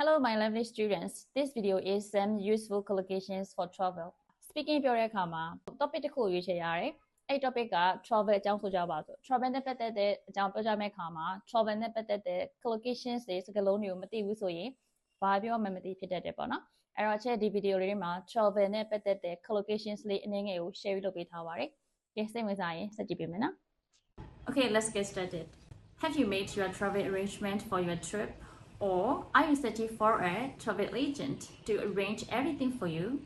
Hello, my lovely students. This video is some useful collocations for travel. Speaking ပြောတဲ့အခါမှာ topic တစ်ခုရွေးချယ်ရတယ်။အဲ့ topic က travel အကြောင်းဆိုကြပါစို့ travel နဲ့ပတ်သက်တဲ့အကြောင်းပြောကြမယ့်အခါမှာ travel နဲ့ပတ်သက်တဲ့ collocations တွေစကားလုံးတွေကိုမသိဘူးဆိုရင်ဘာပြောမှမသိဖြစ်တတ်တယ်ပေါ့နော်။အဲ့တော့ချက်ဒီ video လေးမှာ travel နဲ့ပတ်သက်တဲ့ collocations လေးအနည်းငယ်ကို share လုပ်ပေးထားပါတယ်။ဒီစိတ်ဝင်စားရင်ဆက်ကြည့်ပေးမယ်နော်။ Okay, let's get started. Have you made your travel arrangement for your trip? Or are you searching for a travel agent to arrange everything for you?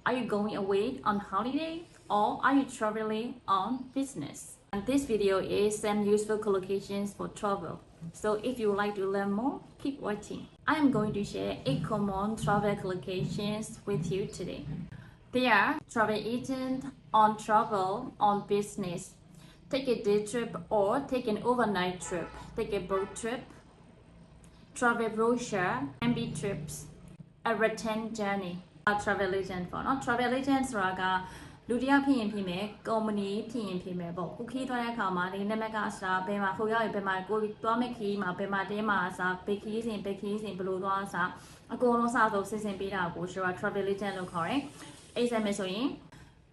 Are you going away on holiday or are you traveling on business? And this video is some useful collocations for travel. So if you would like to learn more, keep watching. I am going to share 8 common travel collocations with you today. They are travel agent, on travel, on business, take a day trip or take an overnight trip, take a boat trip, travel brochure, MB trips, a return journey. Travel agent ပေါ့နော် travel agent ဆိုတာကလူတယောက်ဖြစ်ရင်ဖြစ်မယ် company ဖြစ်ရင်ဖြစ်မယ်ပေါ့ခုခီးသွားတဲ့အခါမှာဒီနံပါတ်ကအစားဘယ်မှာဟိုရောက်ရင်ဘယ်မှာကိုသွားမယ့်ခီးမှာဘယ်မှာတင်းမှာအစားဘယ်ခီးစဉ်ဘယ်လိုသွားအစားအကုန်လုံးစဆုံးစစ်စင်ပေးတာကိုကျွန်တော် travel agent လို့ခေါ်တယ်အဲ့ဒါမဲ့ဆိုရင်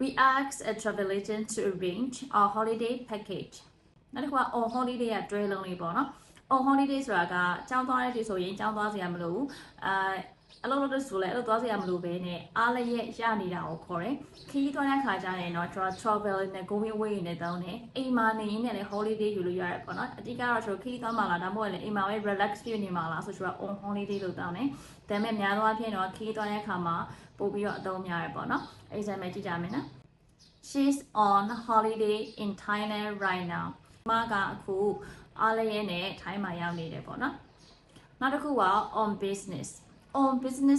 we ask a travel agent to arrange our holiday package နောက်တစ်ခုက on holiday ကတွဲလုံးလေးပေါ့နော်on holiday ဆိုတာကကျောင်းသွားတဲ့ဒီဆိုရင်ကျောင်းသွားစရာမလိုဘူးအလုပ်လုပ်တဲ့ဆိုလဲအလုပ်သွားစရာမလိုဘဲနဲ့အားလည်းရနေတာကိုခေါ်တယ်ခရီးသွားတဲ့ခါကျရင်တော့ကျွန်တော် travel နဲ့ going away နဲ့တောင်းတယ်အိမ်မှာနေရင်းနဲ့လည်း holiday ယူလို့ရတယ်ပေါ့နော်အတိအကျတော့ကျွန်တော်ခရီးသွားမှလားဒါမှမဟုတ်လည်းအိမ်မှာပဲ relax ဖြစ်နေမှာလားဆိုတော့ on holiday လို့တောင်းတယ်ဒါပေမဲ့များသောအားဖြင့်တော့ခရီးသွားတဲ့ခါမှာပို့ပြီးတော့အသုံးများရပေါ့နော်အဲ့ဒါမှကြည့်ကြမယ်နော် She's on holiday in Thailand right now မကအခုအားလည်းရနဲ့ထိုင်းမှာရောက်နေတယ်ပေါ့နော်နောက်တစ်ခုက on business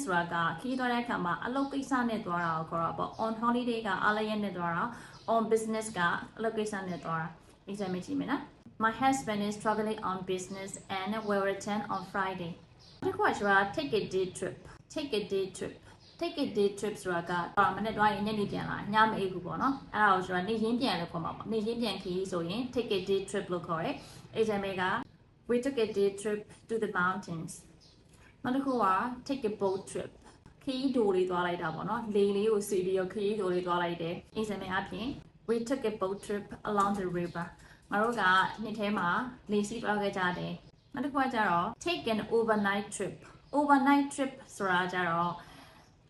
ဆိုတာကခီးသွားတဲ့အခါမှာအလုပ်ကိစ္စနဲ့သွားတာကိုခေါ်တာပေါ့ on holiday ကအားလည်းရနဲ့သွားတာ on business ကအလုပ်ကိစ္စနဲ့သွားတာ exam ကြည့်မယ်နော် My husband is traveling on business and will return on Friday နောက်တစ်ခုကကျွန်တော် take a day trip take a day trip ဆိုတာကမနေ့တော့ညနေပြန်လာညမအိပ်ဘူးပေါ့နော်အဲ့ဒါကိုကျွန်တော်နေရင်းပြန်လို့ခေါ်မှာပေါ့နေရင်းပြန်ခီးဆိုရင် take a day trip လို့ခေါ်တယ် exam က we took a day trip to the mountains နောက်တစ်ခုက take a boat trip ခီးဒိုလေးသွားလိုက်တာပေါ့နော်လေလေးကိုစီပြီးတော့ခီးဒိုလေးသွားလိုက်တယ် exam အပြင် we took a boat trip along the river ငါတို့ကနှစ်ထဲမှာလေစီးသွားခဲ့ကြတယ်နောက်တစ်ခုကကျတော့ take an overnight trip ဆိုတာကျတော့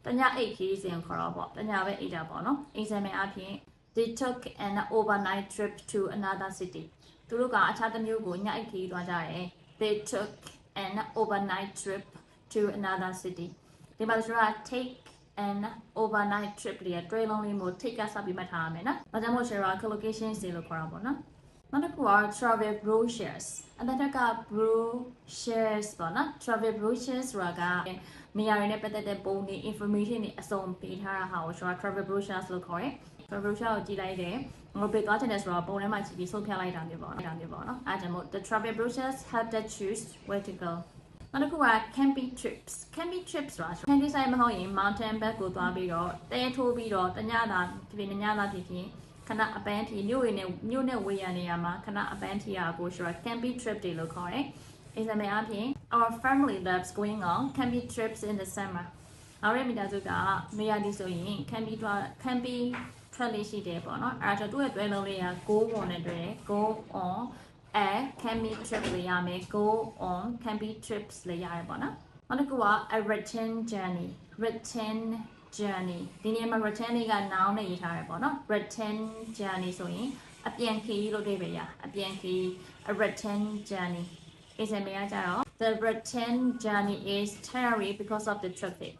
တညအိတ်ခီးစဉ်ခေါ်တော့ပေါ့တညပဲအိတ်တာပေါ့နော် exam အပြင် they took an overnight trip to another city သူတို့ကအခြားတစ်မျိုးကိုညအိတ်ခီးသွားကြတယ် they took an overnight trip to another city ဒီမှာကျွန်တော်က take an overnight trip လေးတွဲလုံးလေးမျိုး take ကစပြီးမှတ်ထားရမယ်နော်ဒါကြောင့်မို့ကျွန်တော် collocation စီလို့ခေါ်တာပေါ့နော်နောက်တစ်ခုက travel brochures အတက်က brochures ပေါ့နော် travel brochures ဆိုတာကနေရာတွေနဲ့ပတ်သက်တဲ့ပုံတွေ information တွေအစုံပေးထားတာဟာကိုကျွန်တော် travel brochures လို့ခေါ်တယ် travel brochure ကိုကြည့်လိုက်တယ်ငါပေးသွားချင်တယ်ဆိုတော့ပုံထဲမှာကြည့်ပြီးဆုံးဖြတ်လိုက်တာမျိုးပေါ့နော်အဲဒါကြောင့်မို့ the travel brochures help us choose where to go နောက်တစ်ခုက camping trips ဆိုတာ camping site မဟုတ်ရင် mountain bike ကိုသွားပြီးတော့တဲထိုးပြီးတော့တညတာဖြစ်ညတာဖြစ်ခဏအပန်းထီမြို့နဲ့ဝေးရနေရမှာခဏအပန်းထီရကိုဆိုတော့ camping trip တွေလို့ခေါ်တယ် exam အပြင် our family loves going on camping trips in the summer our မိသားစုကနေရာဒီဆိုရင် campingထွက်လေးရှိတယ်ပေါ့နော်အဲဒါသူ့ရဲ့တွဲလုံးလေးက go on နဲ့တွဲ go on a camping trip လေးရမယ် go on camping trips လေးရတယ်ပေါ့နော်နောက်တစ်ခုက a return journey ဒီနေရာမှာ return လေးက noun နဲ့ရေးထားတယ်ပေါ့နော် return journey ဆိုရင်အပြန်ခရီးလို့တွေ့ပဲရအပြန်ခရီး a return journey exam ကကြတော့ the return journey is tiring because of the traffic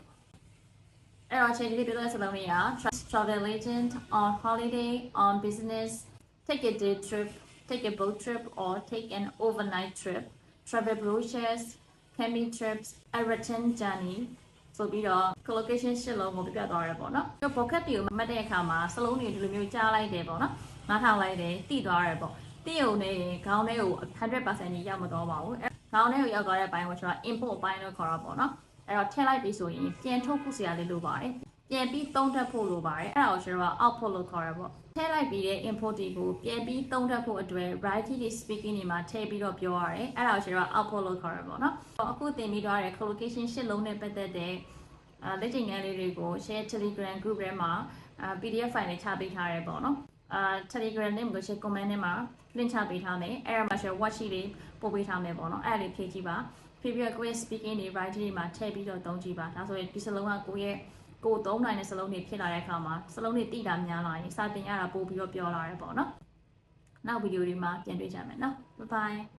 အဲ့တော့ချိန်လေးပြောတဲ့စလုံးလေးက travel agent, on holiday, on business, take a day trip, take a boat trip or take an overnight trip, travel brochures, camping trips, a return journey ဆိုပြီးတော့ collocation ရှစ်လုံးကိုပြသွားရပေါ့နော်။ဒီ vocab တွေကိုမှတ်တဲ့အခါမှာစလုံးတွေဒီလိုမျိုးကြားလိုက်တယ်ပေါ့နော်။နားထောင်လိုက်တယ်သိသွားရပေါ့။သိုံနဲ့ခေါင်းထဲကို 100% ကြီးရောက်မသွားပါဘူး။ခေါင်းထဲကိုရောက်သွားတဲ့ဘိုင်းကိုကျွန်တော် input ဘိုင်းလို့ခေါ်တာပေါ့နော်။အဲ့တော့ထည့်လိုက်ပြီဆိုရင်ပြန်ထုတ်ဖို့စရာလေးလိုပါတယ်။ ပြန်ပြီးသုံးထပ်ဖို့လိုပါတယ်အဲ့ဒါကိုကျွန်တော်က output လို့ခေါ်ရပေါ့ထည့်လိုက်ပြီးတဲ့ input တွေကိုပြန်ပြီးသုံးထပ်ဖို့အတွက် writing တွေ speaking တွေမှာထည့်ပြီးတော့ပြောရတယ်အဲ့ဒါကိုကျွန်တော်က output လို့ခေါ်ရပေါ့နော်အခုသင်ပြီးတော့ရတဲ့ collocation ၈လုံးနဲ့ပတ်သက်တဲ့လက်ကျင်ခန်းလေးတွေကို share Telegram group ထဲမှာPDF file နဲ့ချပေးထားရဲပေါ့နော်Telegram link ကို share comment ထဲမှာ link ချပေးထားမယ်အဲ့ဒါမှာ share worksheet တွေပို့ပေးထားမယ်ပေါ့နော်အဲ့ဒါလေးဖြည့်ကြည့်ပါဖြည့်ပြီးတော့ကိုယ့်ရဲ့ speaking တွေ writing တွေမှာထည့်ပြီးတော့သုံးကြည့်ပါဒါဆိုရင်ဒီစလုံးကကိုယ့်ရဲ့ကိုသုံးနိုင်တဲ့စလုံးတွေဖြစ်လာတဲ့အခါမှာစလုံးတွေတိတာများလာရင်စာသင်ရတာပို့ပြီးတော့ပြောလာရဲပေါ့နော်နောက်ဗီဒီယိုတွေမှာပြန်တွေ့ကြမယ်နော် bye bye